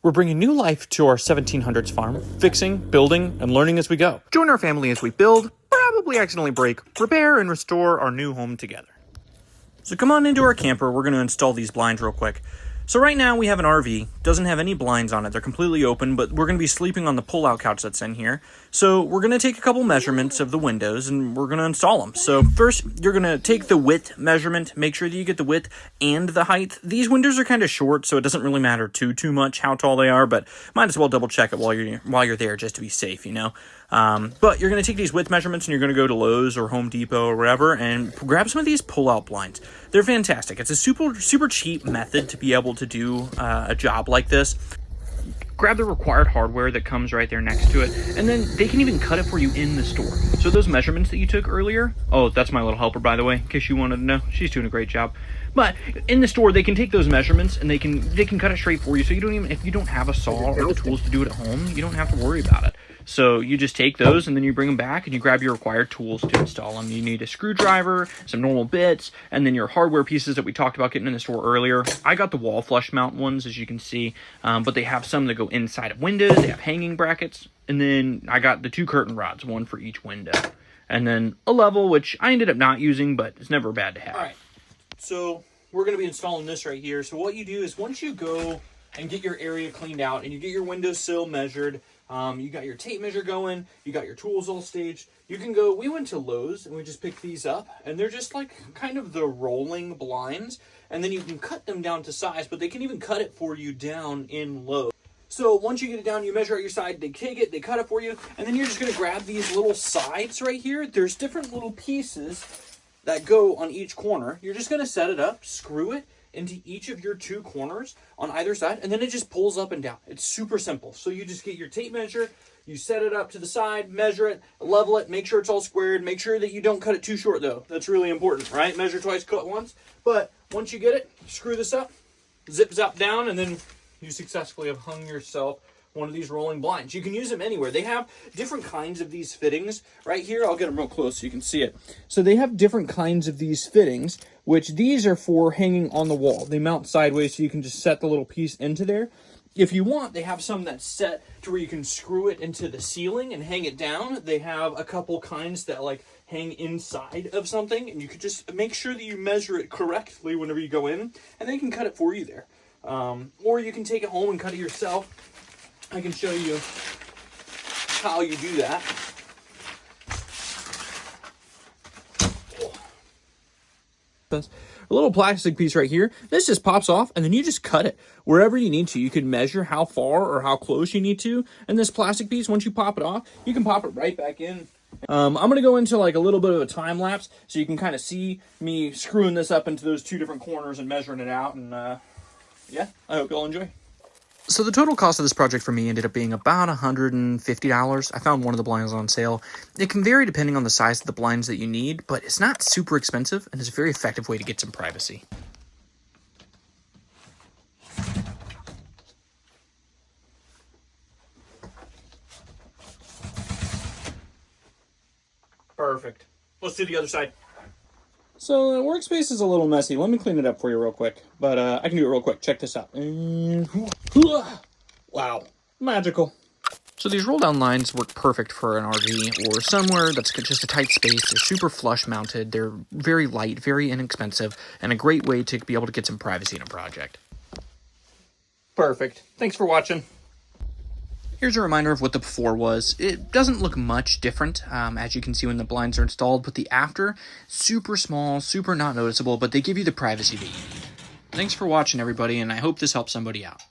We're bringing new life to our 1700s farm, fixing, building, and learning as we go. Join our family as we build, probably accidentally break, repair, and restore our new home together. So come on into our camper. We're going to install these blinds real quick. So right now we have an RV, doesn't have any blinds on it. They're completely open, but we're going to be sleeping on the pull-out couch that's in here. So we're going to take a couple measurements of the windows and we're going to install them. So first, you're going to take the width measurement, make sure that you get the width and the height. These windows are kind of short, so it doesn't really matter too much how tall they are, but might as well double check it while you're there just to be safe, you know. But you're going to take these width measurements and you're going to go to Lowe's or Home Depot or wherever and grab some of these pull-out blinds. They're fantastic. It's a super cheap method to be able to do a job like this. Grab the required hardware that comes right there next to it, and then they can even cut it for you in the store. So those measurements that you took earlier, oh, that's my little helper, by the way, in case you wanted to know. She's doing a great job. But in the store, they can take those measurements and they can cut it straight for you. So you don't even, if you don't have a saw or the tools to do it at home, you don't have to worry about it. So you just take those and then you bring them back and you grab your required tools to install them. You need a screwdriver, some normal bits, and then your hardware pieces that we talked about getting in the store earlier. I got the wall flush mount ones, as you can see, but they have some that go inside of windows. They have hanging brackets, and then I got the 2 curtain rods, one for each window, and then a level, which I ended up not using, but it's never bad to have. All right, so we're going to be installing this right here. So what you do is once you go and get your area cleaned out and you get your windowsill measured, you got your tape measure going, you got your tools all staged, you can go, we went to Lowe's and we just picked these up, and they're just like kind of the rolling blinds, and then you can cut them down to size, but they can even cut it for you down in Lowe's. So once you get it down, you measure out your side, they take it, they cut it for you, and then you're just going to grab these little sides right here. There's different little pieces that go on each corner. You're just going to set it up, screw it into each of your 2 corners on either side, and then it just pulls up and down. It's super simple. So you just get your tape measure, you set it up to the side, measure it, level it, make sure it's all squared, make sure that you don't cut it too short though. That's really important, right? Measure twice, cut once. But once you get it, screw this up, zip zap down, and then you successfully have hung yourself one of these rolling blinds. You can use them anywhere. They have different kinds of these fittings right here. I'll get them real close so you can see it. So they have different kinds of these fittings, which these are for hanging on the wall. They mount sideways so you can just set the little piece into there. If you want, they have some that's set to where you can screw it into the ceiling and hang it down. They have a couple kinds that like hang inside of something, and you could just make sure that you measure it correctly whenever you go in, and they can cut it for you there. Or you can take it home and cut it yourself. I can show you how you do that. A little plastic piece right here. This just pops off, and then you just cut it wherever you need to. You can measure how far or how close you need to. And this plastic piece, once you pop it off, you can pop it right back in. I'm going to go into like a little bit of a time lapse so you can kind of see me screwing this up into those 2 different corners and measuring it out. And yeah, I hope you'll enjoy. So the total cost of this project for me ended up being about $150. I found one of the blinds on sale. It can vary depending on the size of the blinds that you need, but it's not super expensive and it's a very effective way to get some privacy. Perfect. Let's do the other side. So the workspace is a little messy. Let me clean it up for you real quick. But I can do it real quick. Check this out. Wow. Magical. So these roll-down lines work perfect for an RV or somewhere that's just a tight space. They're super flush mounted. They're very light, very inexpensive, and a great way to be able to get some privacy in a project. Perfect. Thanks for watching. Here's a reminder of what the before was. It doesn't look much different, as you can see when the blinds are installed, but the after, super small, super not noticeable, but they give you the privacy that you need. Thanks for watching, everybody, and I hope this helps somebody out.